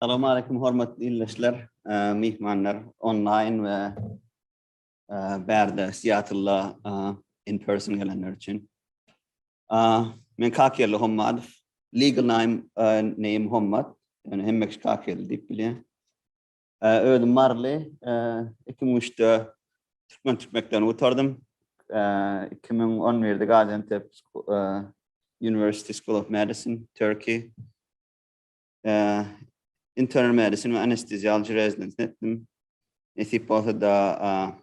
Assalamu alaikum hormatly dinleyiciler. Mihmanlar online ve berde Seattle'la in person gelenler için. Men Kelle Hommadov. Legal name Hommad. Yani hemmek Kakageldi bile. Öyle marli 2003'te Türkmen'den utardım. 2011'de Gaziantep University School of Medicine, Turkey. Internal medicine ve anesthesia residence ettim. Nasip olsa da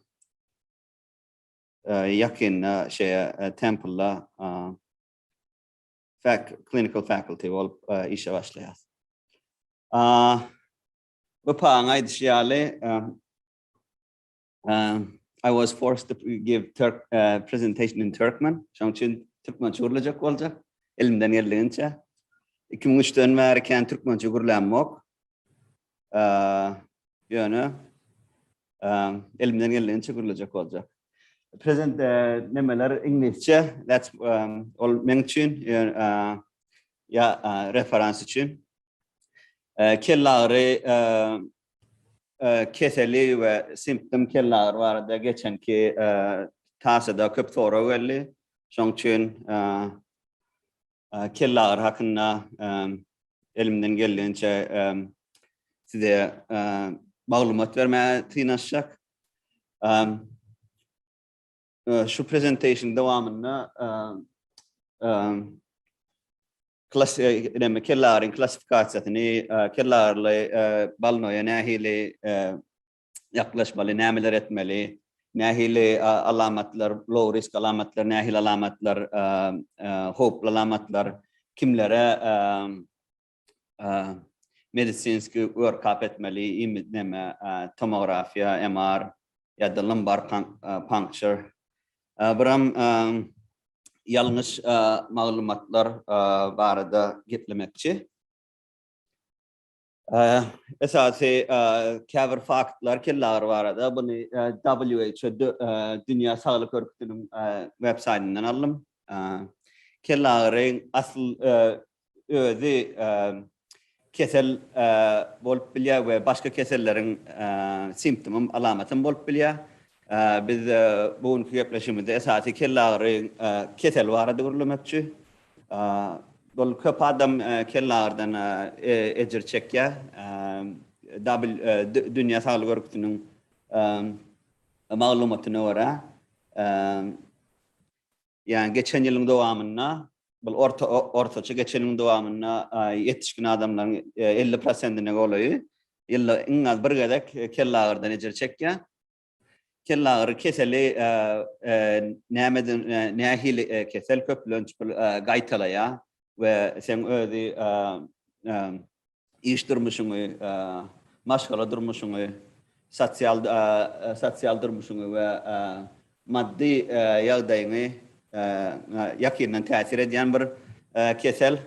yakın Temple'la clinical faculty olup işe başlayız. Bu pangay dışarı I was forced to give presentation in Turkmen. Şunun için Türkmençe olacak. Elimden geldiğince. 2003'ten Amerikan Türkmençe gurlanmak. Yani elimden geldiğince gurulacak olacak. Present nemeler İngilizce. That's all mention ya referans için. Kelleri Keseli ve symptom keller vardı geçenki TASA'da köp soru geldi. Şunun için keller hakkında elimden geldiğince size malumat vermeye çalışacak. Şu presentation devamında kellerin klasifikasyonu, kellerle balnoya nahili yaklaşmalı, nameler etmeli, nahili alametler, low risk alametler, nahil alametler, hope alametler, kimlere medicinski workup etmeli, tomografiya, MR ya da lumbar puncture. Buram yanlış malumatlar vardı gitlemekçi. Esası cover faktlar keller vardı. Bunu WHO Dünya Sağlık Örgütü'nün website'inden aldım. Kellerin asıl özü kesel bolup bilya ve başka kesellerin simptomum alametin bolup bilya. Biz bugünkü yaklaşımda esası kellerin kesel vardı görülmekçi. Bol köp adam kellerden ecir çekya. Dünya Sağlık Örgütü'nün malumatını vara. Yani geçen yılın devamında ortaça geçen yılın devamında yetişkin adamların 50%'ine oluyor. Yılla en az bir gedek kellerden ecir çekya. Keller keseli nahil kesel köplönç gaytalaya ve sen öyle iş durmuşunu, maşgala durmuşunu, sosyal durmuşunu ve maddi yağdayını yakından tesir eden bir kesel.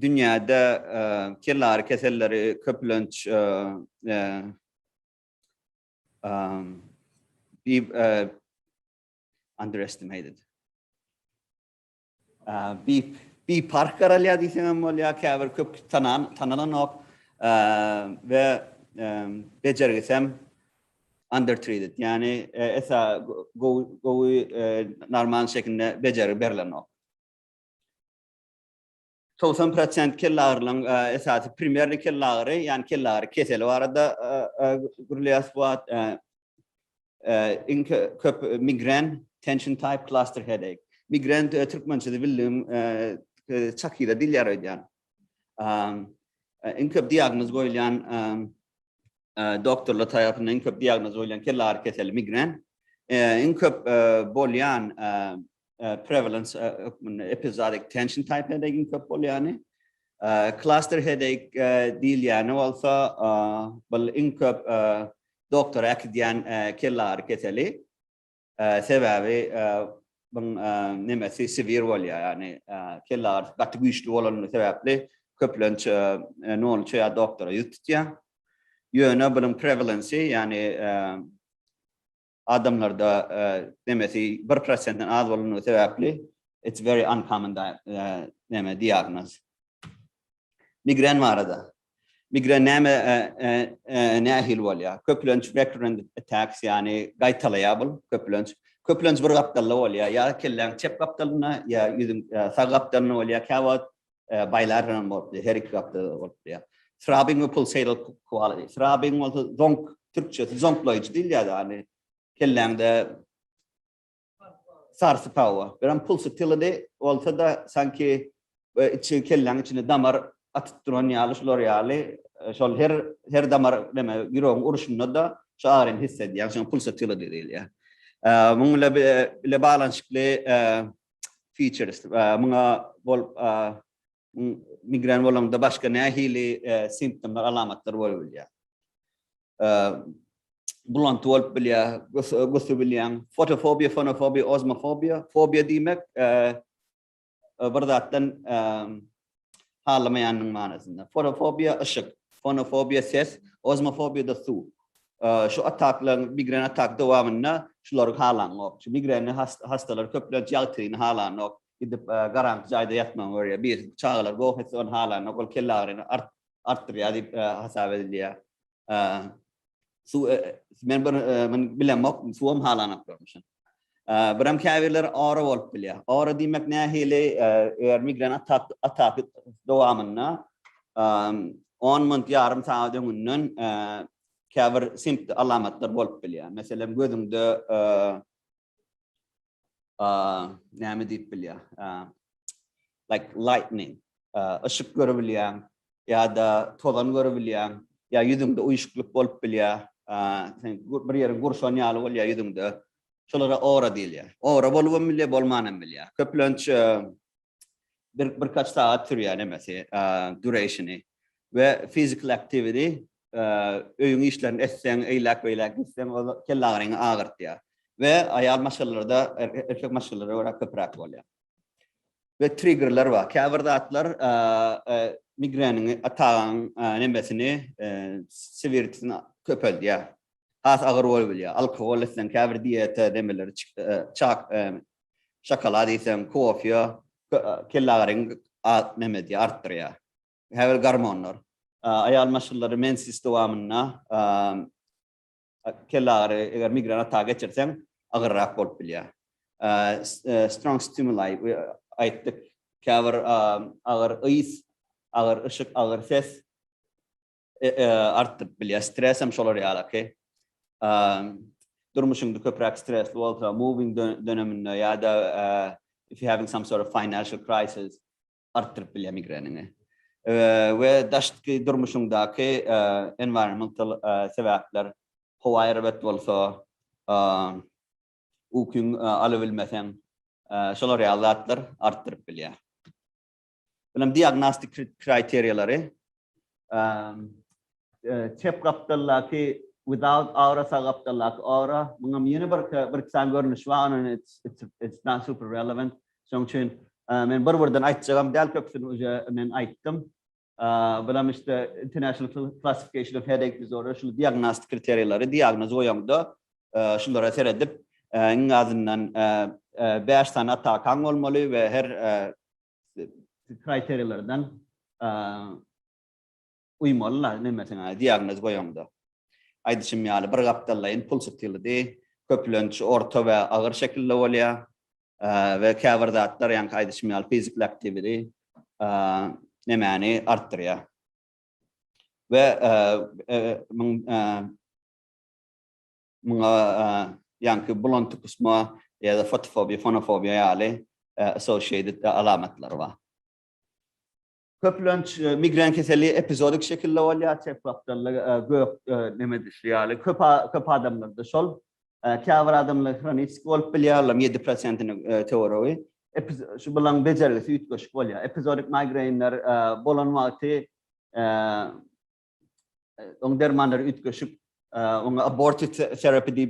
Dünyada keller keselleri köplönç underestimated. Bir park karalya diyeceğim molya kever köp tanınan ok ve becerirsem undertreated. Yani esa go normal şekilde beceri berlen ok. 90% kellerlerin esası primer kelleri yani keller keseli vardı guruliyas var köp migraine tension type cluster headache. Migraine Türkmençe'de bildiğim çakıyla dil yarayacağım. İnköp diagnoz koyulan doktorla tarafından inköp diagnoz koyulan keller keseli migraine. İnköp bolyan prevalence episodic tension type headache inköp bolyani. Cluster headache değil yani olsa bal inköp doktor akdiyan keller keseli sebebi nemesi severe olya yani keller batı güçlü olan sebeple köplönç ne olacak doktora yuttuya. Yöne bunun prevalence yani adamlarda nemesi 1%'den az olan sebeple it's very uncommon diagnosis. Migraine varada. Migraine nehil walya. Köplönç recurrent attacks yani gaytalayable köplönç. Köplönç bir kaptalla walya. Ya kellen çep kaptalına ya yüzüm sağ kaptalına walya kavat bilateral mode her iki kaptalla walya. Throbbing ve pulsatal quality. Throbbing was zonk Türkçe zonklayıcı değil ya da hani kellen de sarsı pava. Bir pulsatility olsa da sanki içi kellen içine damar attıran yalı şular yalı şol her damar deme yürüyorum uruşunda da şaaren hissediyor. Yani pulsatility değil ya. Bununla le balanslı features. Bunga bol migren volam da başka ne hili simptomlar alamatlar var ya. Bulan tuval bilya gustu bilyang photophobia, phonophobia, osmophobia, phobia demek berdatan halamayanın manasında. Photophobia ışık, phonophobia ses, osmophobia da su. Şu ataklar migren atak devamında şular halan yok. Şu migren hastalar köpler jaltrin halan yok. Gidip garanti cayda yatmam var ya bir çağlar go heson halan yok. Ol kellerin artri adi hasab ediliyor. Su men bilen mok suam halan yapmışım. Bram kaviler aura volt bilya. Aura demek ne hele migren atak devamında 10 month yarım saat önünden kavir simpt alamatlar volt bilya. Mesela gözümde ne deyip bilya. Like lightning. Işık görebilyen ya da tolan görebilyen ya yüzümde uyuşukluk volt bilya. Bir yerin kurşan yalı ol ya yüzümde. Şolara aura değil ya. Aura bolum bilya bolmanım bilya. Köplönç birkaç saat sürüyor yani mesela duration'ı ve physical activity öğün işlerin essen eylak essen o kellerin ağırt ya. Ve ayal maşallarda erkek maşalları olarak köprak oluyor. Ve triggerler var. Kavardatlar migrenin atağın nemesini severitesini köpöldü ya. Has ağır ol ya. Alkol essen kavr diyete demeler çak şokolade isen kofiya kellerin nemedi arttırıyor. Hevel hormonlar. Ayal maşalları mensis devamında kellerin eğer migren atağı geçirsen ağırrak olup biliyor. Strong stimuli ayettik kavr ağır ıyız, ağır ışık, ağır ses arttırıp biliyor. Stres hem şolar yalak. Durmuşumda köprak stresli olsa moving döneminde ya da if you're having some sort of financial crisis arttırıp bile migrenini. Ve daştki durmuşumdaki environmental sebepler hava erbet olsa ukun alabilmesen şolar realatlar arttırıp bile. Benim diagnostik kriteriyaları çep kaptallaki without aura sagaptallak aura mungam yeni berkesan görünüş var and it's not super relevant. Sonuçün men berberden aytacağım del köpsün uca men ayttım. Benim işte International Classification of Headache Disorder şu diagnostik kriteriyaları diagnoz oyamda şunlara seyredip ingazından 5 tane atakan olmalı ve her kriteriyalardan uymalılar ne mesela diagnoz oyamda. Aydışım yağlı bir kaptallayın pulsatility, köplönç, orta ve ağır şekilde oluyor ve kavardatlar yani aydışım yağlı physical activity ne mani arttırıyor. Ve yani bulantı kısmı ya da fotofobia, fonofobia yağlı associated alametler var. Köplönç migren keseli epizodik şekilde oluyor. Çepraptarla gök nemedir yani. Köp adamlarda şol. Kâvar adamlar kronik olup biliyorlar 7%'ını teoriyi. Şu bulan becerisi ütköşük oluyor. Epizodik migraine'ler bolan vakti on dermanlar ütköşük on abortive therapy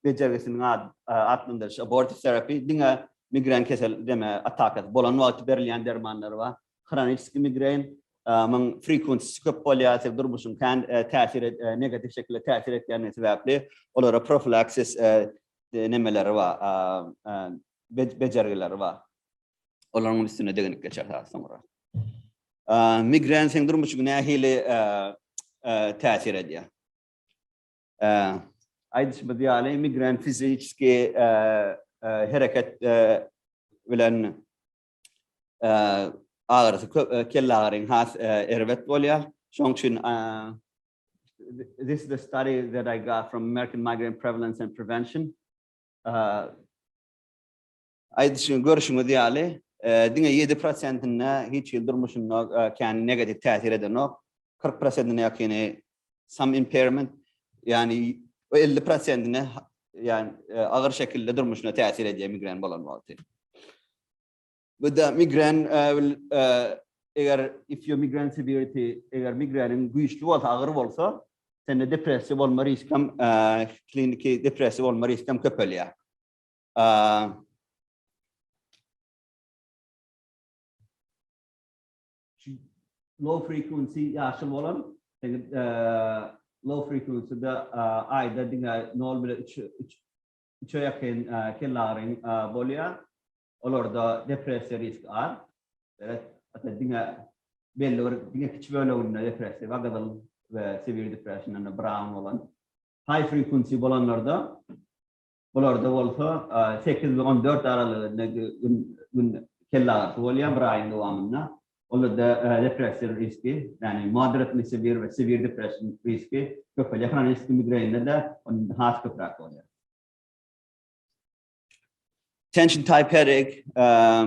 becerisinin adlandır. Abortive therapy dinle migren kesel deme atakat. Bolan vakti berliyan dermanlar var. Kronik migraine من frequency köp durmuşum kan negatif şekilde tesir ettiğine sebeple onlara prophylaxis nemeleri var becerileri var onların üstüne değinip geçer daha sonra Migraine sendromu şu ne hile tesir ediyor. Ayrıca şimdi yani migraine fiziki hareket bilen ağrısı kelle ağrın has ervet oluyor. Çünkü this is the study that I got from American Migraine Prevalence and Prevention. Ayrıca görüşümü yani dine 7%'ine hiç yıldırmışın kendi negatif tesir eden o 40%'ine yakını some impairment yani 50%'ine yani ağır şekilde durmuşuna tesir ediyor migren olan vakti. With the migraine eğer if your migraine severity eğer migrenin güçlü olsa ağır olsa senin depresif olma riskim klinik depresif olma riskim köpeliyor. Low frequency yaşıl olan low frequency da ayda dinle normal üçe yakın kellerin bolya olurda depresya risk var. Evet, hatta dinle belli olarak dinle küçük böyle olan depresya var ve severe depression and brown olan high frequency olanlarda olsa 8 ve 14 aralığında keller bolya brain devamında olurda depresya riski yani moderately severe ve severe depression riski köpek yakın riski migraine'de de onun has köpek oluyor. Tension type headache,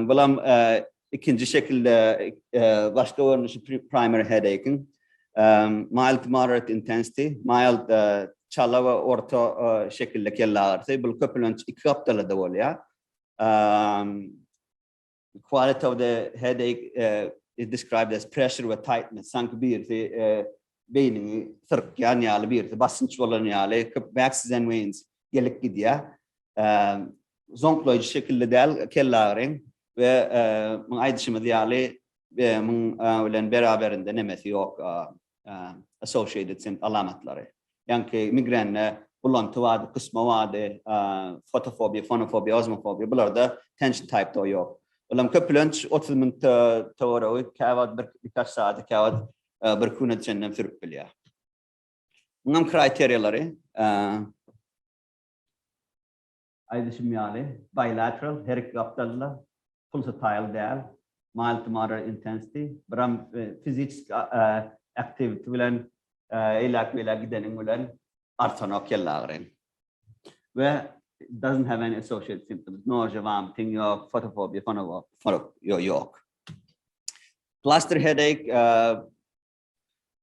bulam ikinci şekilde başka görünüşü primary headache'in mild to moderate intensity, mild çala ve orta şekilde kelle ağrısı. Bu köpek iki haftalı da oluyor. Quality of the headache is described as pressure ve tightness. Sanki bir beynini sırk yani bir basınç olan yani vaxes and veins gelip gidiyor. Zonkloid şekilde değil kellerin ve aydışımı yani ulen beraberinde nemesi yok associated alametleri. Yani migraine bulantı vardı, kısma vardı, fotofobi, fonofobi, ozmofobi bunlar da tension type da yok. Ulan köpülünç 30 minut tavırı kağıt birkaç saat kağıt bir konu içinden sürüp biliyor. Bunun kriteryaları aydışım yani bilateral, her iki haftalı, pulsatile değil, mild to moderate intensity, biram fizik activity bilen ilak gidenin bilen artan kellerin. Ve doesn't have any associated symptoms, nausea, vomiting yok, photophobia, phonophobia yok. Cluster headache,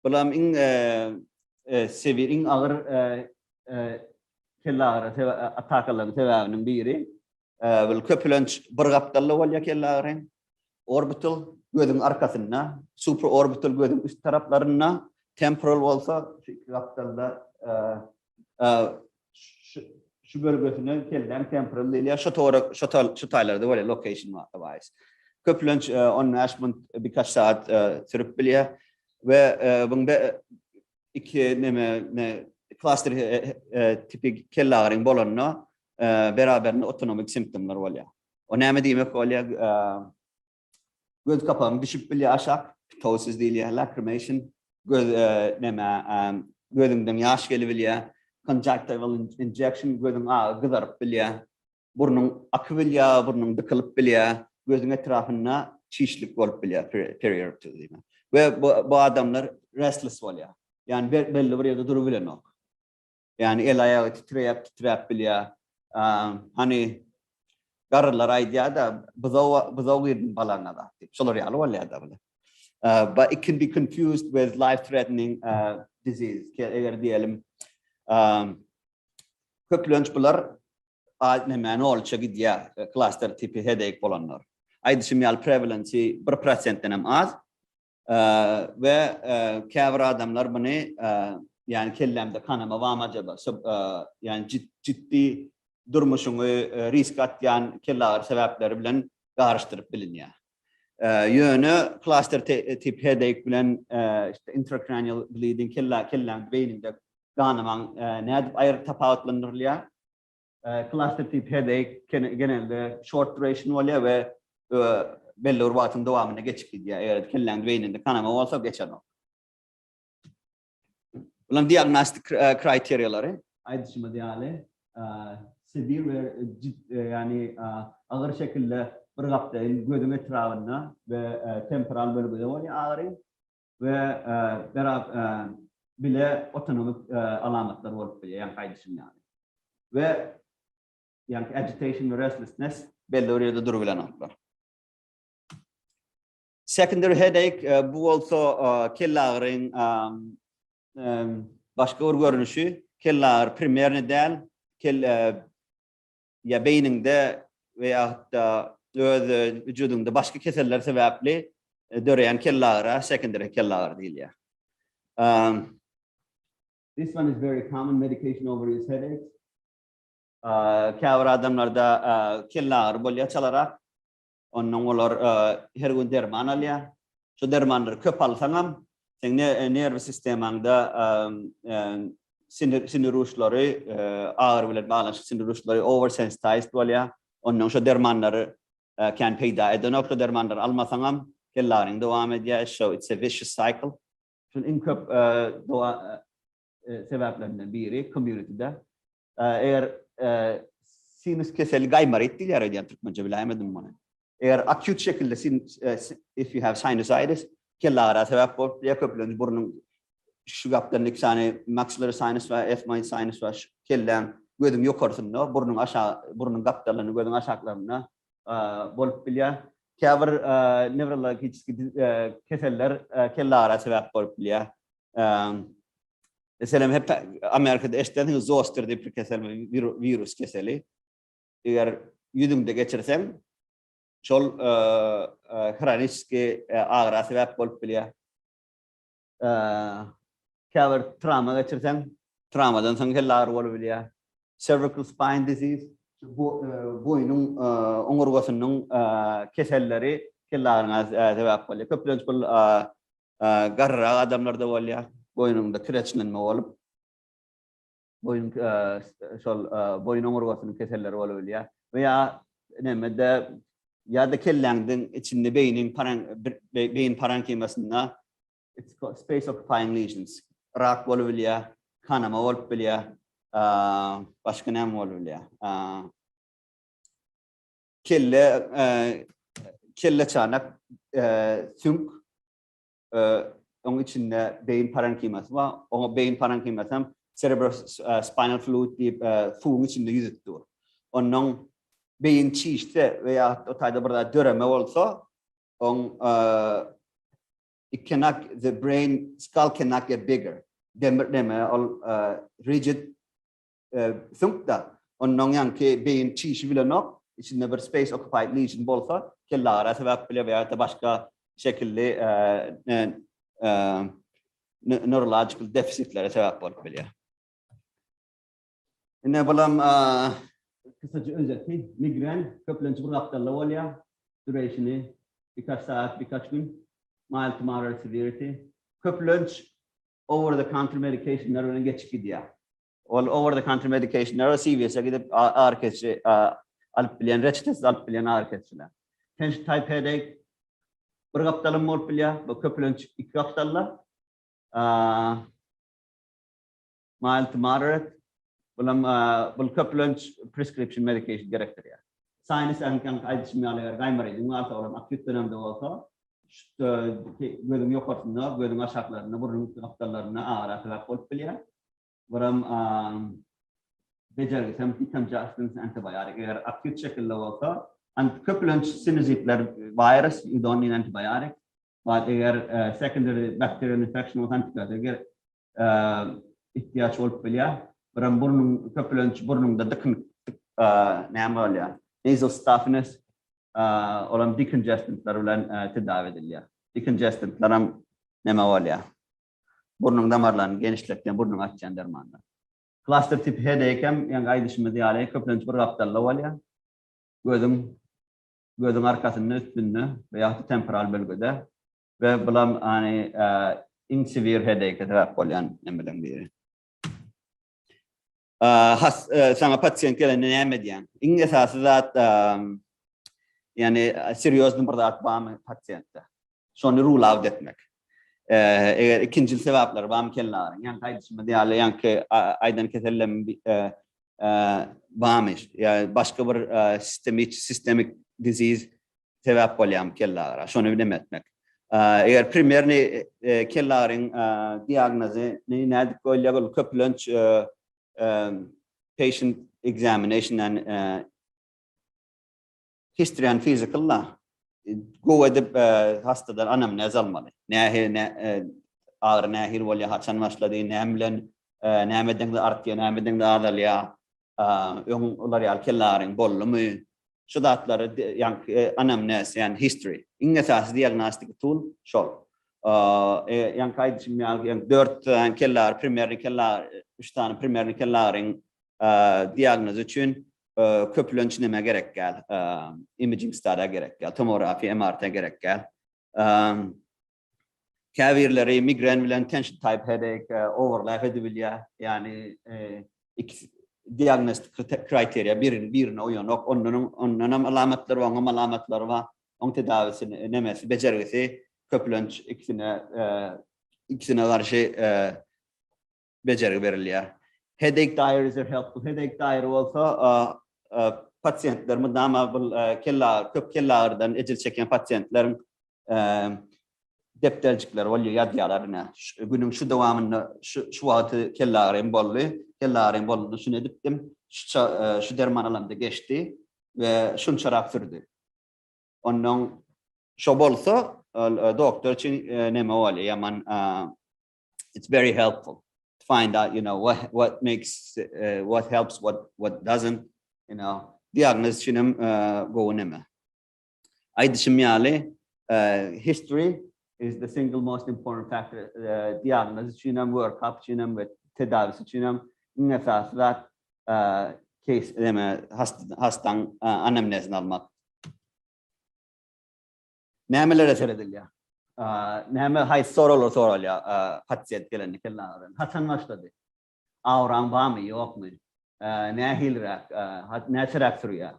biram severe, in ağır kellerin atakaların sebebinin biri vel köpülünç bir haftalı olya kellerin orbital gözün arkasına supraorbital gözün üst taraflarına temporal olsa iki haftalı şu bölgesine kellerin temporal ile şu taylarda böyle location wise köpülünç on aşmın birkaç saat sürüp biliyor ve bunda iki ne cluster tipi kellerin bolanına beraberinde otonomik simptomlar oluyor. O ne demek oluyor? Göz kapağım düşüp bile aşağı, ptosis değil ya, lacrimation, gözünden yaş gelebiliyor, conjunctival injection, gözün gıdarıp biliyor, burnun akıbiliyor, burnun dıkılıp biliyor, gözün etrafına şişlik olup biliyor, periorbital değil mi? Ve bu adamlar restless oluyor. Yani belli bir yerde durabiliyor yok. Yani el ayağı titreyip biliyor. Hani garırlar aydiya da bızağı yerin balana da. Şolar yalı var ya da bile. But it can be confused with life-threatening disease. Eğer diyelim köpülünç bular ne olça gidiyor cluster tipi headache olanlar. Aydışım yal prevalency 1%'den az. Ve kavra adamlar bunu yani kellemde kanama var mı acaba? Yani ciddi durmuşunu risk atyan keller sebepleri bilen karıştırıp biliniyor. Yönü cluster tip headache bilen işte intracranial bleeding kellem beyninde kanaman ne adı ayrı tapağıtlanırlıyor. Cluster tip headache genelde short duration oluyor ve belli urvatın devamına geçip gidiyor. Eğer kellen beyninde kanama olsa geçer o. Bunun diagnostik kriteriyaları aydışma diyale severe ve yani ağır şekilde bırgaptayın gözün etrafında ve temporal bölgede var ya ağrı ve bile otonomik alametler var yani aydışım yani. Ve yani agitation ve restlessness belli oraya durubilen atlar. Secondary headache bu also kelle ağrının başka bir görünüşü. Kelle ağrı primer neden ya beyninde veya da vücudunda başka keseller sebeple döreyen kelle ağrı secondary kelle ağrı değil ya. This one is very common medication overuse headaches. Kâvr adamlarda kelle ağrı bolya çalarak onun olur her gün derman alıyor. Şu dermanları köp alsam sen nervous sisteminde sinir uçları ağır bile bağlantılı sinir uçları oversensitized oluyor. Onun şu dermanları can peyda eden o dermanları almasam kelle ağrının devam ediyor. So it's a vicious cycle. Şu inköp sebeplerinden biri community'de eğer sinüs keseli gaymarit değil ya radyan Türkmence bilemedim bunu. Eğer acute şekilde if you have sinusitis kelle ağrı sebep olur. Ya köpülünüz burnun şu kaptan iki tane maxillary sinus ve F-minor sinus var. Kellen gözüm yukarısında burnun kaptalarını gözün aşağılarına bolup biliyor. Kâvr nevrolojik keseller kelle ağrı sebep bolup biliyor. Mesela hep Amerika'da eşitlendiğin zoster diye bir kesel virüs keseli. Eğer yüzümde geçirsem şol kronik ağrı sebep bolup biliyor. Kâvr travma geçirsem travmadan sonra kelle ağrı bolup biliyor. Cervical spine disease boynun omurgasının keselleri kelle ağrına sebep boluyor. Köpülünç bol garra adamlarda oluyor. Boynunda kireçlenme olup boyun omurgasının keselleri olabiliyor veya nemede ya da kellendin içinde beyin parenkimasında it's called space occupying lesions rak olabiliyor kanama olabiliyor başka ne olabiliyor kelle çanak sünk onun içinde beyin parenkiması var. O beyin parenkiması cerebrospinal fluid diye fuğun içinde yüzüktür. Onun beyin çiğişte veya o tayda burada döreme olsa the brain skull cannot get bigger. Deme rigid thunkta. Onun yang ki beyin çiğ bile nok içinde bir space occupied lesion olsa kellara sebep bile veya da başka şekilde neurological deficitlere sebep olabiliyor. Ne bulam kısaca özeti migraine köplenç bir haftalı oluyor. Duration'ı birkaç saat birkaç gün mild to moderate severity. Köplenç over the counter medication'larına geçip gidiyor. All over the counter medication'lara CVS'e gidip ağrı kesici alıp bilen reçetesiz alıp bilen ağrı kesiciler. Tension type headache bir haftalım olup biliyor. Bu köplenç iki haftalı. Mild to moderate. Bu köplenç prescription medication gerektiriyor. Sinus and aydışmayalar gaymarıydı. Varsa olan akut dönemde olsa gözüm yukarısında, gözüm aşağılarında, burun haftalarına ağrı sebep olup biliyor. Buram becerirsem decongestant antibiyotik eğer akut şekilde olsa köplenç sinüzitler virus, you don't need antibiotic. But eğer secondary bacterial infection olsa antibiyotik ihtiyaç olup biliyor. Buram burnunda dıkın ne oluyor? Nasal stuffiness olan decongestantlar olan tedavi ediliyor. Decongestantlar ne oluyor? Burnun damarlarını genişletken burnun açan dermanlar. Cluster tip headache yang aydışma diyale köplenç bir haftalı oluyor. Gözün arkasının üstünde veya temporal bölgede ve bulam hani in severe headache sebep olan nemeden biri. Sana pasient kelle ne median. İng esası zat yani seriöz numaralar bağımı patsiyette. Sonra rule out etmek. Eğer ikinci sebepler bağımı kellerin. Yani kaydışma diyorlar yani aydan kesellem bağımı. Yani başka bir systemic disease sebep olan kellerin. Sonra bilemetmek. Eğer primerni kellerin diagnozu ne koyuyor köpülünç patient examination and history and physical la go edip hastadan anamnez almalı. Ne ağır ne hir volya haçan başladı nemlen nemeden de artıyor nemeden de ağırlıya onlar ya kellerin bollumu şu datları yani anamnez yani history. İngilizce diagnostic tool şu. Yani kaydışım yani 4 keller primer keller 3 tane primer kellerin diagnoz için köpülünç neme gerek gel, imaging study gerek gel, tomografi, MRT gerek gel. Kavirleri, migraine bilen tension type headache, overlap edebiliyor. Yani diagnostik kriterya birine uyuyor. Onun alametleri var, onun alametleri var. Onun tedavisi nemesi, becerisi köpülünç ikisine karşı beceri veriliyor. Headache diaries are helpful. Headache diary also pasyentler müdama köp kellerden ecel çeken pasyentlerin deftercikler oluyor yadyalarına. Günün şu devamında şu vakti kellerin bollu şunu ediptim. Şu derman alanında geçti ve şun şarap sürdü. Onun şu bolsa doktor için neme oluyor yaman it's very helpful. Find out, you know, what makes, what helps, what doesn't, you know, diagnosis çinem go neme. Aydışım yali, history is the single most important factor. Diagnosis çinem, workup çinem ve tedavisi çinem. İn esas that case neme hastan anamnezini almak. Nemelere seyrediliyor. Neme hay sorul ya patsiyet geleni kellerin. Hasan başladı. Avran var mı yok mu? Ne hilrak, ne çırak sürüyor.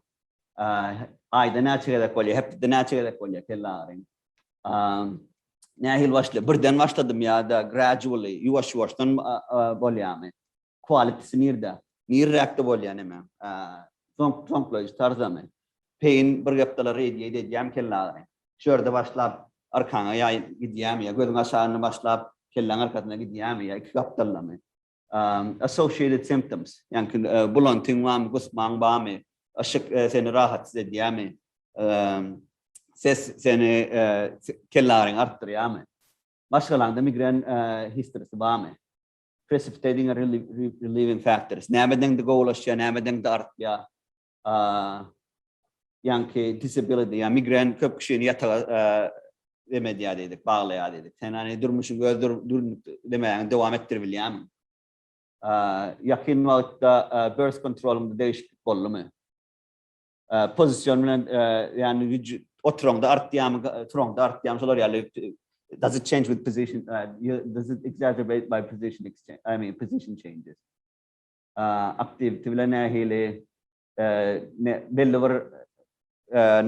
Ayda ne çırak oluyor, hep de ne çırak oluyor kellerin. Ne hil başladı. Birden başladım ya da gradually, yavaştan oluyor mu? Quality'si nirde oluyor neme. Somkloş tarzı mı? Pain bir yaptılar ediyor diyeceğim kellerin. Şurada başlayıp arkana ya gidiyem ya gözün aşağına başlayıp kellen arkasına gidiyem ya iki kaptallama. Associated symptoms yani bulantın var mı kusman var mı aşık seni rahatsız ediyor mu ses seni kellerin arttırıyor mu başkalarında migren historisi var mı precipitating or relieving factors nemeden de golaşıyor nemeden de artıyor yani disability yani migren köp kişinin yatağı demedi ya dedik, bağlı ya dedik. Sen hani durmuşsun, dur demeyen devam ettirebiliyem. Yakın vakitte birth control'umda değişiklik oldu mu? Pozisyonun yani oturumda arttıyam solar yani does it change with position? Does it exacerbate by position exchange? I mean position changes. Aktivite bile hele belli bir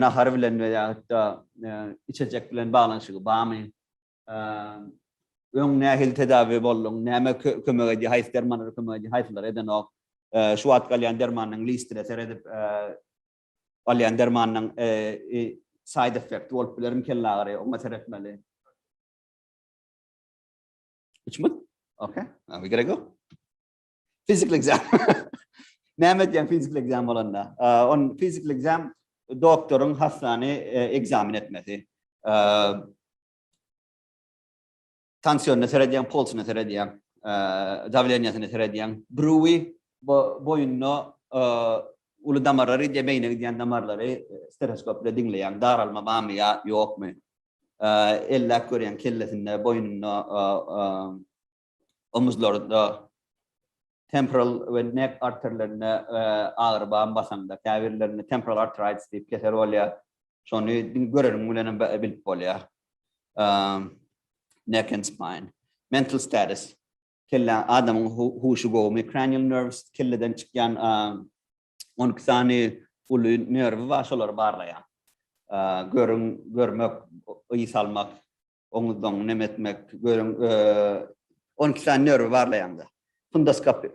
nahar bilen veya da içecek bilen bağlantısı bağımı ön nehil tedavi bollun neme kömögedi hayf dermanları kömögedi hayflar eden o şu at kalyan dermanın listede seredip kalyan dermanın side effect wolflerim kelleri o materetmeli which mood okay we gotta go physical exam neme diyen physical exam olanda on physical exam doktorun hastane egzamin etmesi. Tansiyonunu seyrediyen, pulsunu seyrediyen, davilenyasını seyrediyen, bruvi boyunlu ulu damarları, yemeğine gidiyen damarları stetoskopla dinleyen, daralma var mı ya yok mu? Elle koruyan kellesinde, boyunlu omuzlarında, temporal ve neck arterlerine ağır bağım basanda, kavirlerine temporal arteritis deyip keser oluyor. Sonra görelim mülenin bilip oluyor. Neck and spine. Mental status. Kelle adamın huşu go. Migraine nerves kelleden çıkan 12 tane ulu nervi var şolar bağırlayan. görmek, iyi salmak, onu nemetmek, 12 tane nöro var yanında.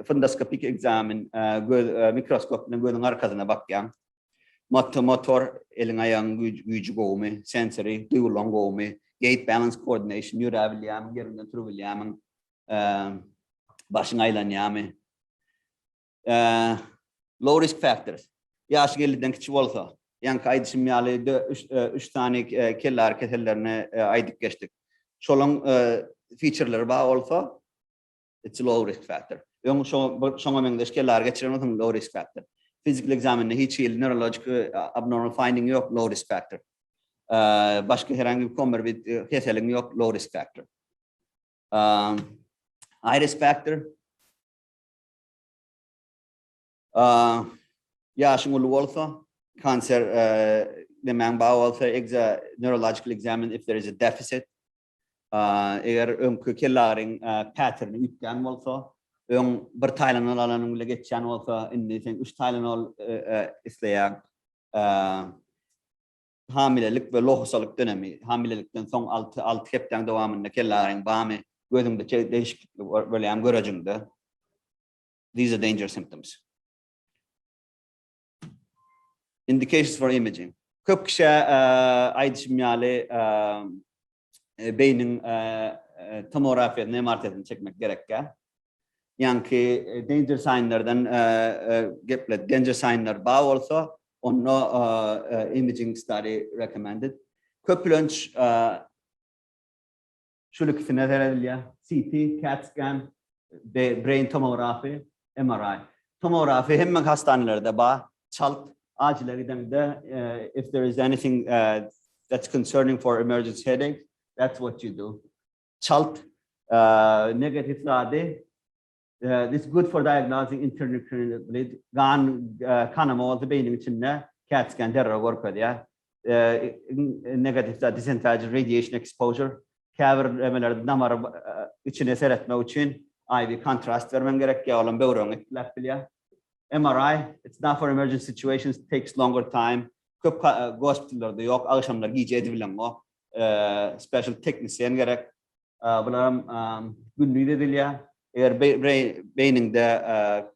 Fundoskopik examin, mikroskopla gözün arkasına bakyan. Motor, elin ayağın gücü goğumu, sensory, duyulan goğumu, gait balance coordination, yürüyebiliyem, yerinden durabiliyem, başın aylanıyam. Low risk factors. Yaş geliden küçük olsa, yani kaydışım yağlı 3 tane kelle hareketlerine aydık geçtik. Şolun feature'ları bağ olsa, it's a low risk factor. Yung şona mendeş kelle hareketlerine low risk factor. Physical examine hiç neurological abnormal finding yok, low risk factor. Başka herhangi bir komorbid keseling yok, low risk factor. High risk factor. Yaşın ulu olsa, cancer, demem bağ olsa, neurological examine if there is a deficit. Eğer önkü kellerin pattern'ı ütken olsa, bir Tylenol alanın geçen olsa, üç Tylenol isteyen hamilelik ve lohusalık dönemi, hamilelikten son 6 hepten devamında kellerin bağımı gözünde değişiklik böyle yani görəcündə. These are danger symptoms. Indications for imaging. Köp kişi aydışımyalı beynin tomografiyasını, MRT'sini çekmek gerekir. Yani danger sign'lardan danger sign'lar bağ olsa onu imaging study recommended. Köpülönç şuluk finallerle CT, CAT scan, brain tomography, MRI. Tomografi hemen hastanelerde bağ çalt acillerden de if there is anything that's concerning for emergency headache, that's what you do. Çalt negative study. This is good for diagnosing intracranial bleed. Kanama oldu beynin içinde CAT scan terör korkuyor ya. Negative disadvantage radiation exposure. Kavir damar içine seyretme için IV contrast vermen gerek ya olan böğrün etkiler. MRI, it's not for emergency situations, it takes longer time. Köp hospitallarda yok, akşamlar gece edilen o. Special technician gerek. Bunlar günlüğü ediliyor. Eğer beyninde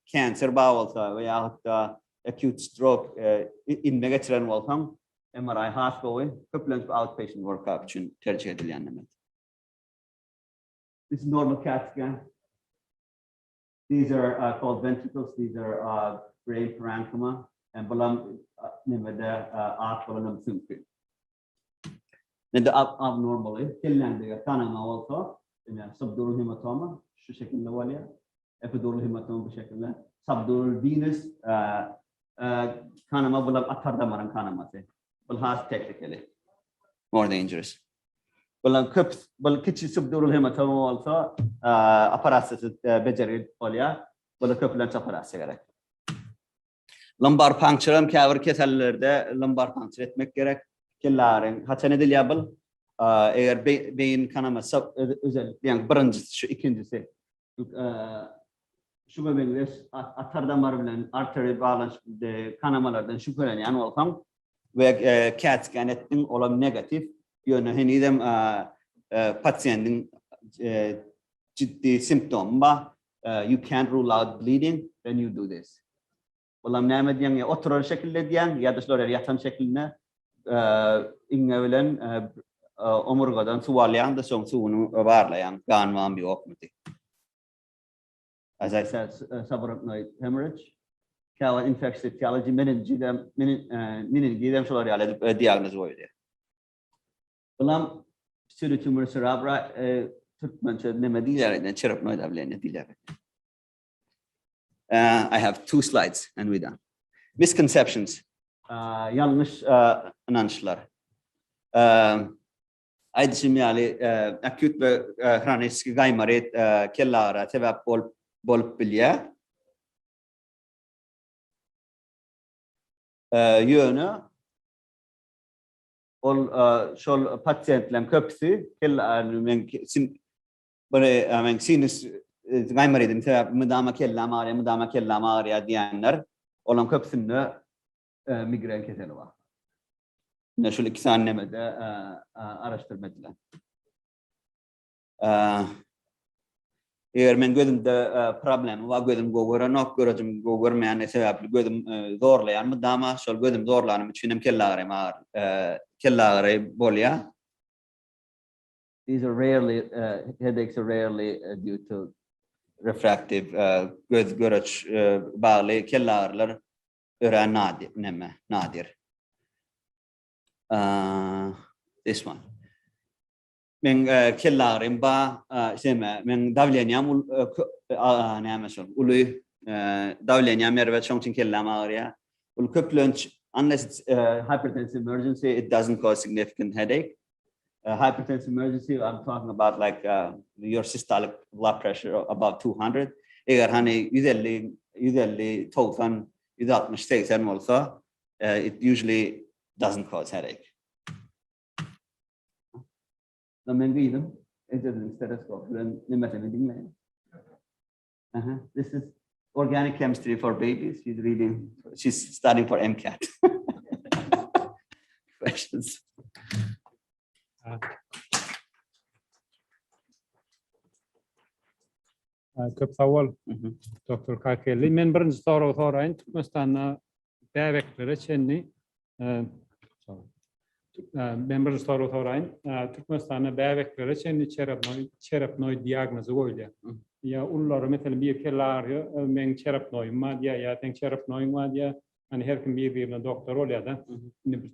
cancer bağ olsa veya hatta acute stroke inme geçiren olsam MRI hastayı köpülönç outpatient workup için tercih edilen. This is normal CAT scan. These are called ventricles. These are brain parenchyma and bulam nimede art bulam sümkü. Nede abnormally kellende kanama olsa yani subdural hematoma şu şekilde var ya, epidural hematoma bu şekilde, subdural venous kanama bulam atar damarın kanaması. Bu has technically more dangerous. Bulam köp bul küçük subdural hematoma olsa aparatı beceri oluyor. Bulam köplen aparatı gerek. Lumbar puncture kavir kesellerde lumbar puncture etmek gerek. Kellerin haçan edilebilir. Eğer beyin kanaması özellikle yani birincisi şu ikincisi şu bölümde atar damar bilen artery bağlantı kanamalardan şüphelenen olsam ve CAT scan ettin olam negatif yönü henüz pasiyentin ciddi simptom var. You can't rule out bleeding, then you do this. Olam neyme diyen ya oturur şekilde diyen ya da şöyle yatan şekilde ingevelen omurgadan suvalyan da son sunu varlayan kanman bir okmuti. As I said, subarachnoid hemorrhage, kala infectious etiology, meningidem şolar yalı diagnoz oydu. Bulam pseudotumor cerebra Turkmen ne mediler çırpnoid avlene diler. I have 2 slides and we're done. Misconceptions. Yanlış inançlar. Aydışım yani akut ve kronik gaymaret kellara sebep bolup bilye. Yönü şol pasyentlerin köpüsü kelların böyle sinüs gaymaretin sebep müdama kellam ağrıya diyenler olan köpüsünde migraine keseli var. Şöyle 2 saniye de araştırmadılar. Eğer men gözümde problem var gözüm gogora nok görücüm gogor men sebep gözüm zorlayan mı dama şol gözüm zorlanım için kellare mar kellare bolya. These are rarely headaches are rarely due to refractive göz görüş bağlı kellarlar öğren nadir. This one. Men kellarin ba sema men davlenyam namasul ulu davlenyam merve chongtin kellamaria ul köplönch unless it's hypertensive emergency it doesn't cause significant headache. Hypertensive emergency I'm talking about like your systolic blood pressure above 200 eğer hani 150 tofan 160 olsa it usually doesn't cause headache. Men gidim edelim stethoscope nimetini dinleyin. This is organic chemistry for babies. She's studying for MCAT. Questions. Köp savol. Doktor Kakageldi. Men birinci soru sorayın. Türkmenistan'da bebekleri çenni ben birinci soru sorayın. Türkmenistan'da bebekleri çenni çerapnoy diagnozu koyuyor. Ya ulları mesela bir kelle ağrıyor. Men çerapnoyum ma diye ya ten çerapnoyum ma diye hani her kim birbirine doktor oluyor da.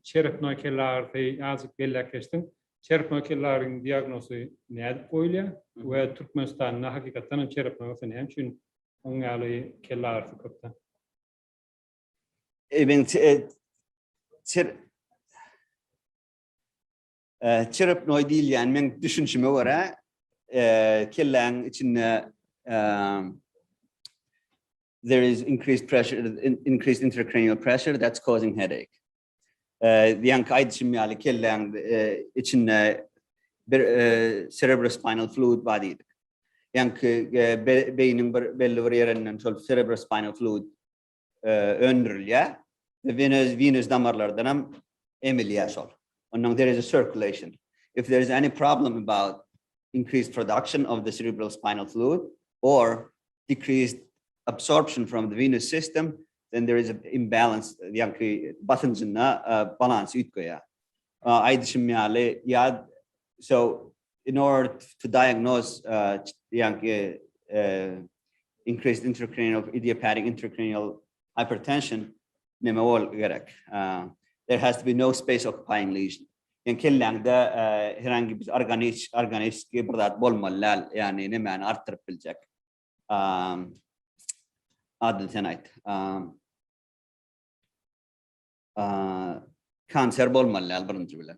Çerapnoy kelle ağrıyor azıcık belirleştin. Çerapnoy kellerin diagnozu ne koyuyor? Ve Türkmenistan'da hakikaten çerapnoy falan hem çünkü ongalı kelle ağrıyor kapta. Çerapnoy değil yani men düşünüşüme göre kellen içinde there is increased pressure, increased intracranial pressure that's causing headache. Diyen kaydışım yani kellen içinde bir cerebrospinal fluid vadiydi. Yani beynin belli bir yerinden şöyle cerebrospinal fluid öndürülüyor ve venöz damarlardan hem emiliyor şöyle. And there is a circulation. If there is any problem about increased production of the cerebral spinal fluid or decreased absorption from the venous system, then there is an imbalance. Yani basıncına balans ütkoya. So in order to diagnose increased intracranial, idiopathic intracranial hypertension, there has to be no space occupying lesion. Yani kellende herhangi bir organisk bir bolmalı yani ne man arttırıp bilecek. Adeten ait. Kanser bolmalı birinci bile.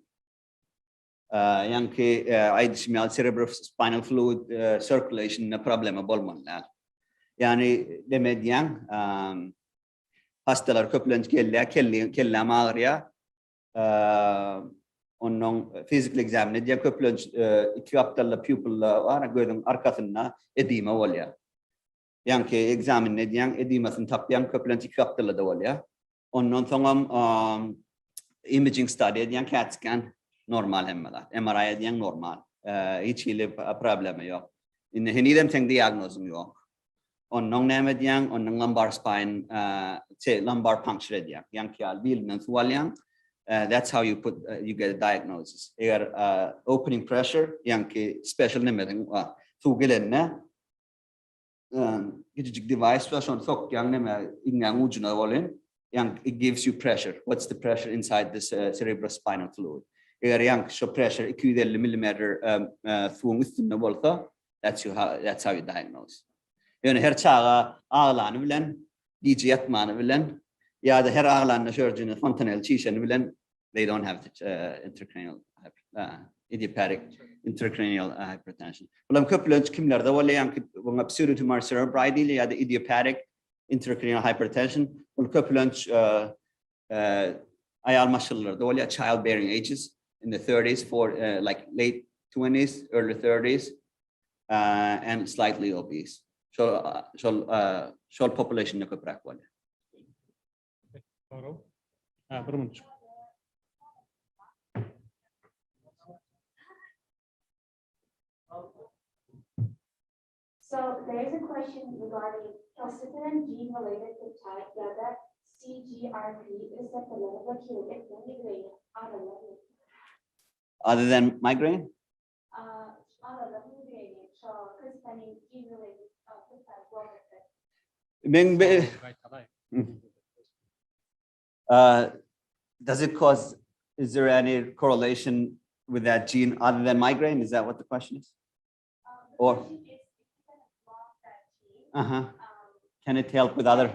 Yani aydışmiyal cerebrospinal fluid circulation ne problemi bolmalı. Yani demediyen hastalar köplönç kelle ağrıya onun physical examine diye köplönç 2 haftalık pupilla var gözün arkasında edema oluyor. Yani examine diyen edemasını taplayan köplönç 2 haftalık da oluyor. Onun sonra imaging study diyen CAT scan normal hemmeler. MRI diyen normal. Hiç öyle problemi yok. Henüz de diagnozum yok. Onun ne diyen onun lumbar spine lumbar puncture diyen. Yani bilinen sualyan. That's how you get a diagnosis. Eğer opening pressure yani special name tu gelene küçük device var şu sok yani ingang ucuna olun yani it gives you pressure. What's the pressure inside this cerebrospinal fluid? Eğer yani şu pressure 250 millimeter through üstüne olsa that's how you diagnose. Yani her çağa ağlanı bilen, dici yatmanı bilen ya da her ağlanı surgeon'ı fontanel çişeni bilen they don't have intracranial idiopathic intracranial hypertension. Ulam köplönç kimlerde var yani bu pseudotumor cerebri değil ya da idiopathic intracranial hypertension. Ulam köplönç ayal maşallarda var ya childbearing ages in the 30s for like late 20s, early 30s and slightly obese. Şol population ne köprak var. Soru. Bermunç. So there is a question regarding calcitonin gene-related peptide that CGRP is at the level of migraine Other than migraine? So calcitonin gene-related peptide Does it cause, is there any correlation with that gene other than migraine? Is that what the question is? Or can it help with other?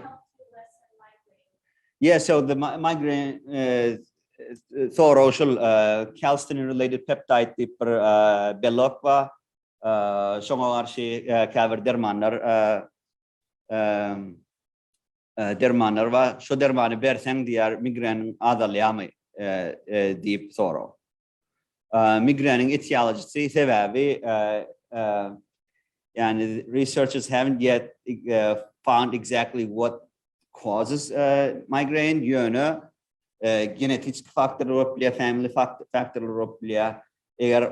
Yeah, so the migraine thoroshal calcitonin related peptide tipper belokva shongarshi kaver dermanar va sho dermane bersang diar migraine adal yami deep thoro. Migraine etiology sebebi and researchers haven't yet found exactly what causes migraine. Genetic factor family factor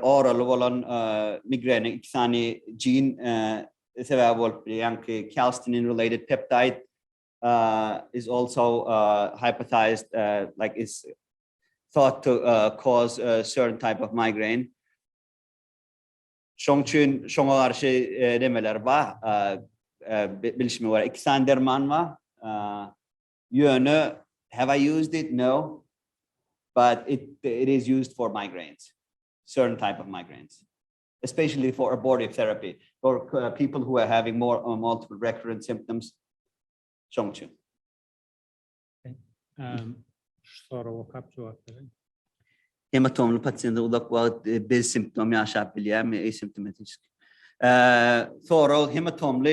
oral olan migraine iksani gene calcitonin related peptide is also hypothesized like is thought to cause a certain type of migraine. Şongçun şongarşı demeler var. Bilişimi var. İki tane derman var. Have I used it? No. But it is used for migraines, certain type of migraines, especially for abortive therapy, for people who are having more multiple recurrent symptoms. Şongçun. Hematomlu pasyende udakwa bez symptom yaşap biliyem asymptomatic. Sonra hematomlu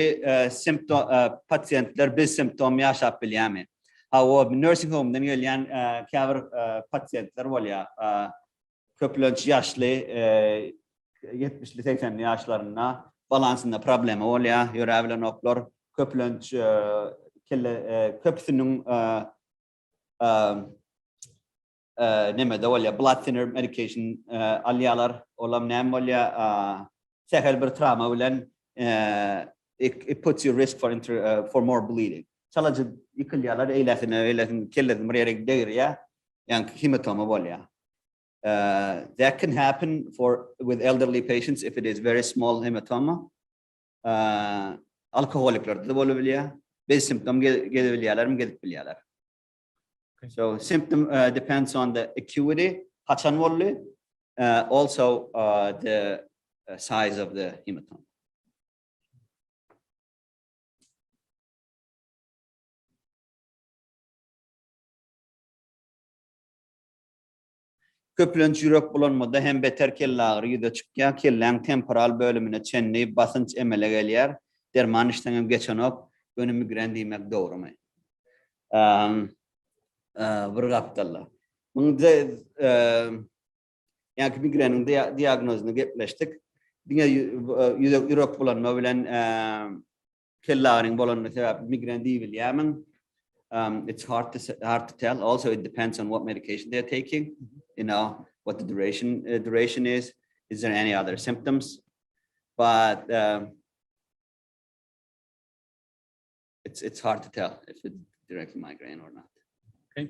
symptom pasyentler bez symptom yaşap biliyem. Hava nursing home'dan gelen kaver pasyentler var ya köplönç yaşlı 70'li 80'li yaşlarında balansında problemi var ya yürüyebilen oklar köplönç kelle köpsünün nemede olya blood thinner medication alyalar olam nem olya sehel bir trauma ulen it puts you risk for more bleeding. Sadece yıkılyalar eylesin kellesin mreyerek değir ya yani hematoma olya. That can happen with elderly patients if it is very small hematoma. Alkoholikler de olabiliyor. Bez symptom gelebiliyorlar mı gelebiliyorlar. So symptom depends on the acuity, also the size of the hematoma. Köplönç yürek bulanmada hem beter kelle ağrıyor da çıkıyor. Kellen temporal bölümüne çenli basınç emele geliyor. Derman işten geçen ok önü migren demek doğru mu? Vurgaptalla. Bunda yani migrenin diagnozunu getleştik. Dinge yürek bulanma bilen kellerin bulanma sebep migren değil yamen. It's hard to tell. Also, it depends on what medication they're taking. What the duration is. Is there any other symptoms? But it's hard to tell if it's directly migraine or not. Okay.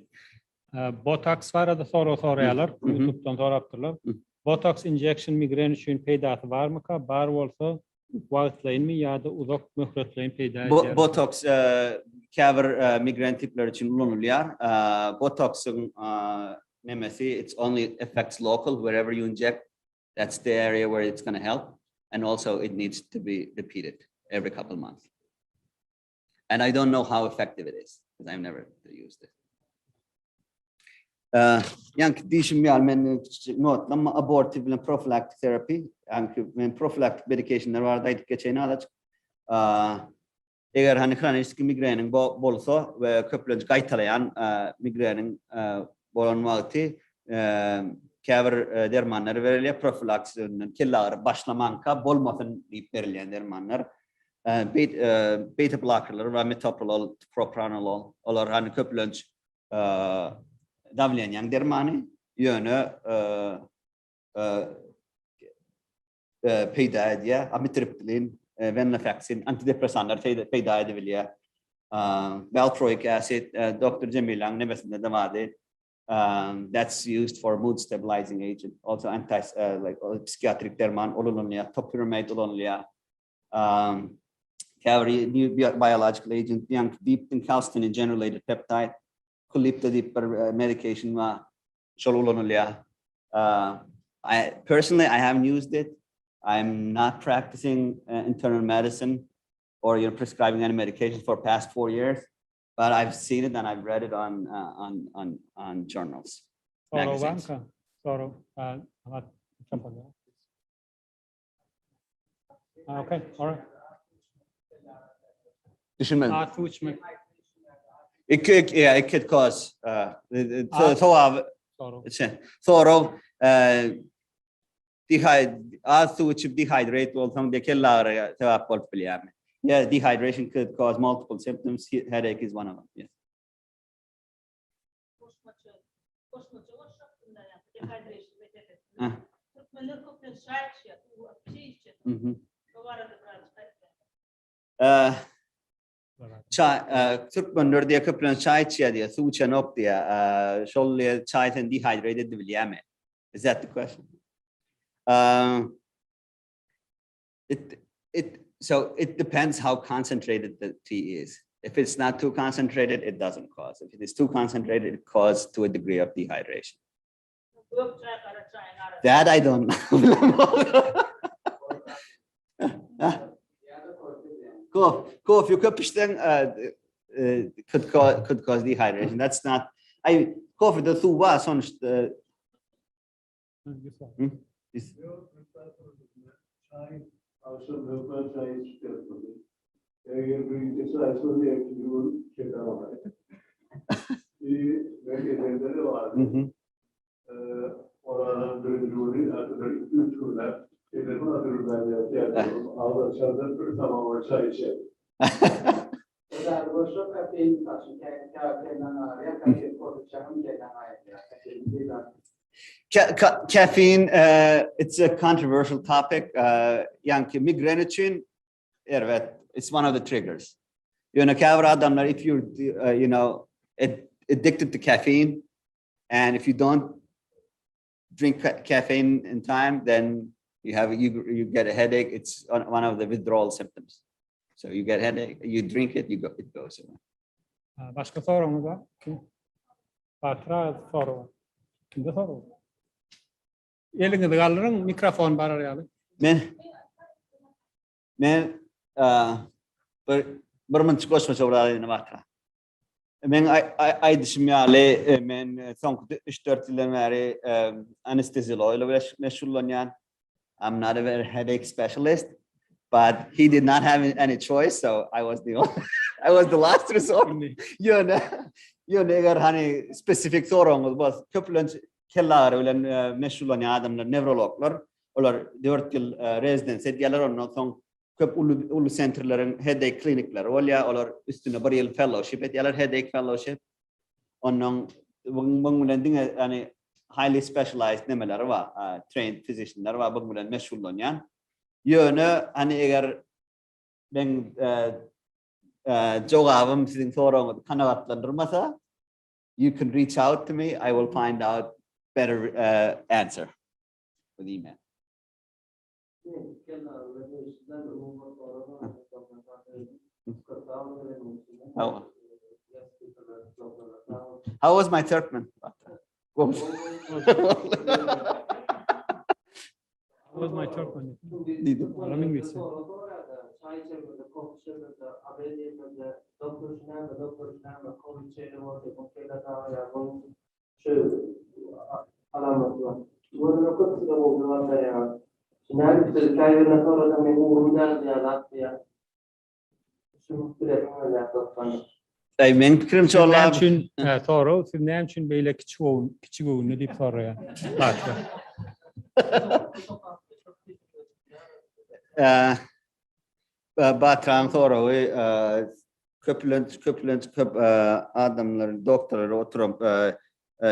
Botox var da soruyorlar. YouTube'dan soraptırlar. Botox injection migren için peydatı var mı ka? Bar olsa vaatlayın mı ya da uzak mühretleyin peydatı? Botox kaver migren tipler için kullanılıyor. Botox'un nemesi it only affects local wherever you inject. That's the area where it's going to help, and also it needs to be repeated every couple of months. And I don't know how effective it is because I've never used it. Yani dişim men not ama abortive and prophylactic therapy. Yani prophylactic medicationlar var da geçen alaç. Eğer hani kronik migrenin bolsa ve köplönç gaytalayan migrenin bolanmakta kaver dermanlar veriliyor profilaksinin kellar başlamanka bolmasın deyip verilen dermanlar beta blockerlar ve metoprolol propranolol olar hani köplönç davlenyan dermanı yönü peyda ediyor amitriptilin venlafaxine antidepressanlar peyda edebiliyor. Valproic acid, Dr. Cemilang nemesinde de vardı. That's used for mood stabilizing agent. Also psychiatric derman olunluya, topiramate olunluya. New biological agent, young deep in calcitonin generated peptide, kulipta deep medication ma olunluya. I personally haven't used it. I'm not practicing internal medicine or prescribing any medication for past 4 years, but I've seen it and I've read it on journals, magazines. Okay, all right. It could cause dehydrate yeah, dehydration could cause multiple symptoms. Headache is one of them. Yes. Turkmen diye köprün çay içiyor diye, su içen yok diye, şöyle çayten dehydrated diye. Is that the question? So it depends how concentrated the tea is. If it's not too concentrated, it doesn't cause. If it is too concentrated, it causes to a degree of dehydration. That I don't know. Cool. If you could cause dehydration. That's not. Coffee the thuwa sonuçta. Caffeine, it's a controversial topic. Migraine için, it's one of the triggers. If you're, addicted to caffeine, and if you don't drink caffeine in time, then you get a headache. It's one of the withdrawal symptoms. So you get headache, you drink it, it goes away. Başka sorunuz var? Başka soru var. Kimde soru var? Elinizi kaldırın, mikrofon var arayalım. Men bermenç koşma orada ne var? Men ay düşünmeyeli men son 3-4 yıldan beri anesteziyle meşgullanıyorum. I'm not a very headache specialist, but he did not have any choice, so I was the last resort. Eğer hani spesifik sorun var, köpülen Kelle bilen meşgullanıyan adamlar, nevrologlar, onlar 4 yıl residency ediyorlar, ondan sonra köp ulu centerlerin headache klinikler oluyor, onlar üstüne bir yıl fellowship ediyorlar, headache fellowship. Ondan bunların hani highly specialized nemeler var, trained physicianlar var, bunların meşgullanıyan. Hani eğer ben cevabım sizin sorunu kanıtlandırmasa, you can reach out to me. I will find out better answer with email. How was my Turkmen? How was my Turkmen? Benim fikrim çoğalar. Soru, siz ne için böyle küçük oğun ne deyip soruyor? Batran soru, köp adamlar, doktorlar oturup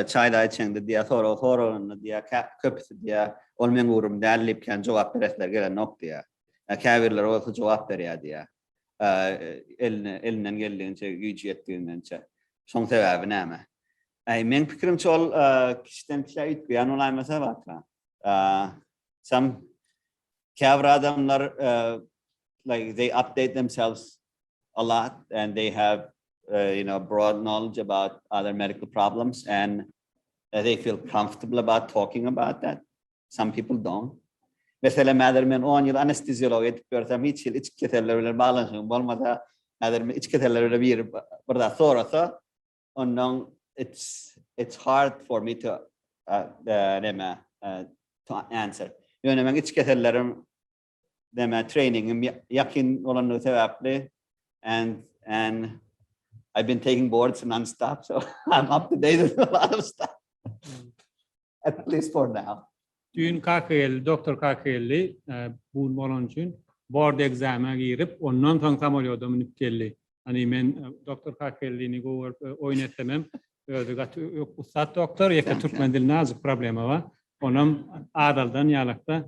çayda içinde diye soru diye köp diye olmayan uğrum derleyip cevap verirler gelen noktaya. Kavirler o cevap veriyor diye. Elinden geldiğince gücü yettiğince. Son sebebi ne mi? Men fikrimce ol kişiden kişiye ütüyen olayması var. Some kavir adamlar like they update themselves a lot and they have broad knowledge about other medical problems and they feel comfortable about talking about that. Some people don't. Mesela ben 10 yıl anesteziyolog edip görsem hiç yıl iç ketellerle bağlanışım olmasa iç ketellerle bir burada sonrası ondan it's hard for me to answer. Yani ben iç ketellerim trainingim yakın olan sebeple and I've been taking boards non-stop, so I'm up to date with a lot of stuff. At least for now. Dün Kakageldi, Doktor Kakageldi bu olan için board exam'a girip ondan sonra samolyota minip geldi. Hani men Doktor Kakageldi'ni oynatamam. Ustad doktor yeka Turkmen dilinde azıcık problemi var. Onun adaldan yalakta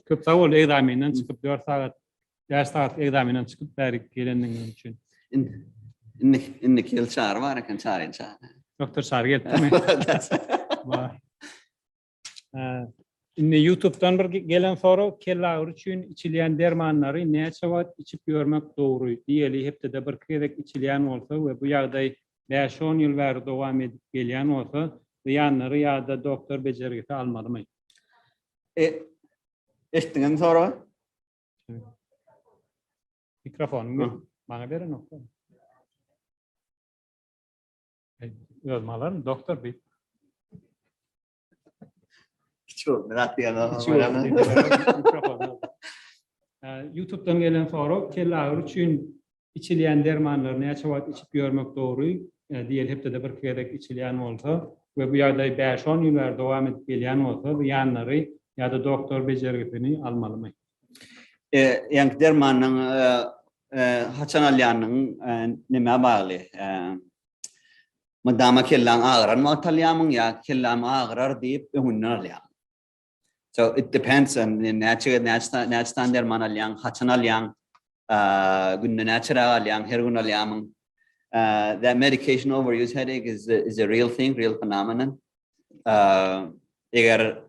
köp savol egzaminden çıkıp 4 saat egzaminden çıkıp beri gelendiğin için. İnnik yıl çağır var kan çağırın çağır. Doktor çağır geldi mi? YouTube'dan bir gelen soru Kelle için içilen dermanları ne çavat içip görmek doğru diyeli hep de bir kerek içilen olsa ve bu yağday 5-10 yıl var devam edip gelen olsa yanları ya da doktor becerisi almalı mı? İşte soru. Mikrofonu bana verin o. Yazmalar doktor bey. YouTube'dan gelen soru Kelle için içilen dermanları ne çavat içip görmek doğru diyelim hep de bir kere içilen olsa ve bu yağda 5-10 yıllar devam edip gelen olsa yanları ya da doktor becerisini almalı mı? Yani dermanın haçan alyanın neme bağlı. Madama kellan ağıran mı atalyamın ya kellam ağırar deyip hunnar alyan. So it depends on the natural derman alyan, haçan alyan, günne natural alyan, her gün alyamın. That medication overuse headache is a real thing, real phenomenon. Eğer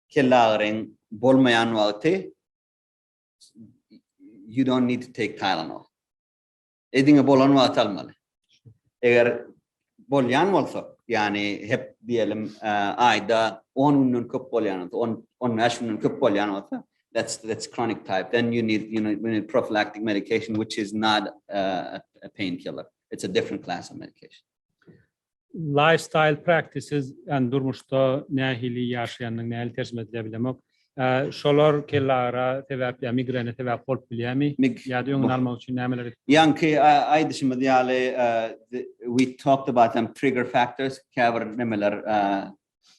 kellağın bolmayan vakti, you don't need to take Tylenol. Edinge bolan vakti almalı. Eğer bolyan olsa, yani hep diyelim ayda 10 günün köp bolyan olsa, 15 günün köp bolyan olsa, that's chronic type. Then you need prophylactic medication, which is not a painkiller. It's a different class of medication. Lifestyle practices and durmuşta nehili yaşayanın nehil tercih edilebilemek. Şolar kellara sebep ya migrene sebep olup bilemi ya da onun almak için neler? Yankı ay dışında yani we talked about them trigger factors, kavr neler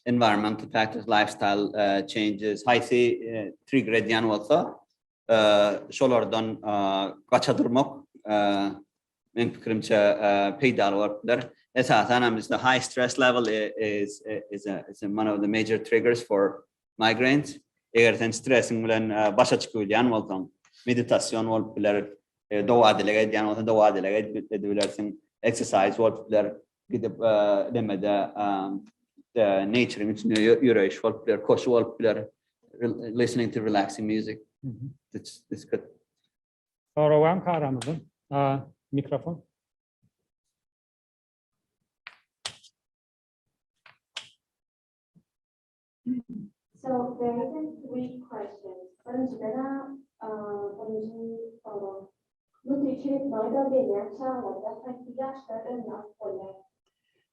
environmental factors, lifestyle changes, haysi trigger ediyen olsa şolardan kaça durmak benim fikrimce peydal olabilir. Esasen the high stress level is one of the major triggers for migraines. Eğer sen stresin bilen başa çıkıyorsan olsan meditasyon olabilir, doğa dileğe olsa doğa dileğe edebilirsin, exercise olabilir, gidip demede nature'ın içinde yürüyüş olabilir, koşu olabilir, listening to relaxing music. It's good. Soru var mı Kahraman'dan? Mikrofon. So there have been 3 questions.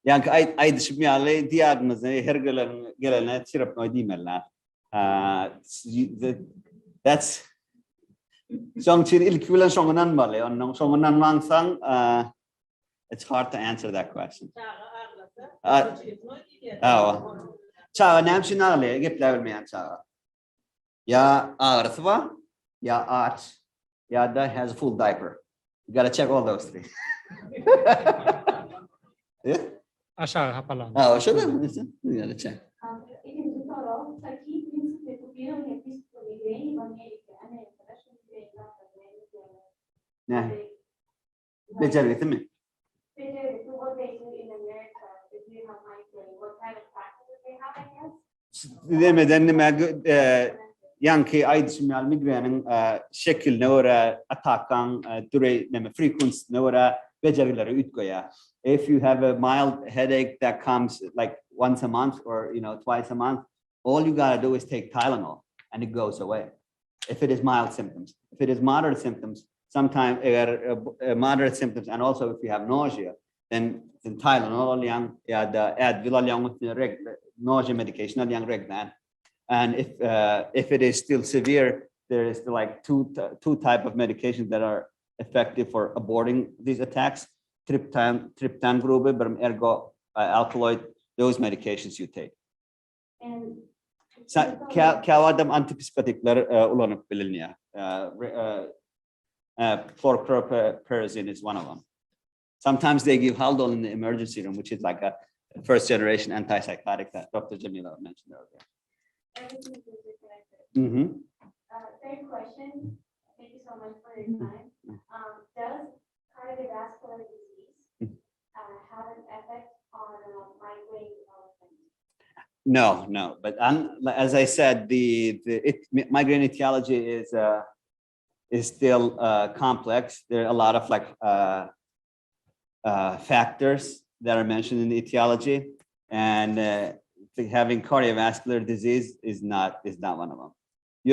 Yani ay dışım yani diagnozu her gelene çırpma değiller. That's something ilk bilen sonundan bale. Onun sonundan vangsang it's hard to answer that question. Çağa ne yapsın ağırlığı? Geplebilmeyen çağa. Ya ağrısı var, ya aç, ya da has a full diaper. You gotta check all those things. Yeah? Aşağı hapalan. Aşağıda mı? You gotta check. İkinci soru, takip prinsip ve kupira yapış migraine ve Ne? Like, Becerdi değil mi? so what they do in America, if you have migraine, what kind of practices they have, I guess? Demeden yankı aydışmyal migrenin şekil ne ora atakan türe ne frequency ne ora becerileri ütkoya. If you have a mild headache that comes like once a month or twice a month, all you gotta do is take Tylenol and it goes away. If it is mild symptoms, if it is moderate symptoms, sometimes moderate symptoms, and also if you have nausea, then Tylenol yang ya da Advil yang nausea medication yang regnan. And if it is still severe, there is like two type of medications that are effective for aborting these attacks. Triptan group, ergo alkaloid, those medications you take. And Kavadam antipsychoticler ulanıp biliniyor. Fluoroperazine is one of them. Sometimes they give Haldol in the emergency room, which is like a first generation antipsychotic that Dr. Jamila mentioned earlier. everything is interconnected. Mm-hmm. Third question, thank you so much for your time. Does cardiovascular disease have an effect on migraine development? No. But as I said, migraine etiology is still complex. There are a lot of factors that are mentioned in the etiology, and having cardiovascular disease is not one of them. If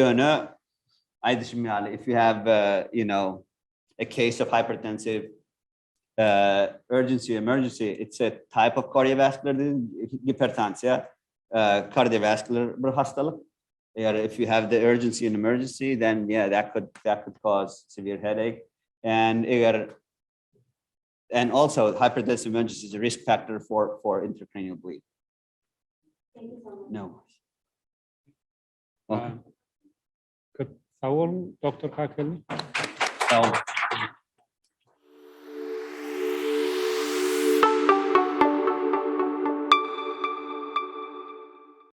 you have a case of hypertensive emergency, it's a type of cardiovascular disease, hypertension, cardiovascular hastalık. If you have the urgency and emergency, then yeah, that could cause severe headache, and also hypertensive emergency is a risk factor for intracranial bleed. Thank you so much. No. Okay. Good. Sağ olun Dr. Kakageldi. So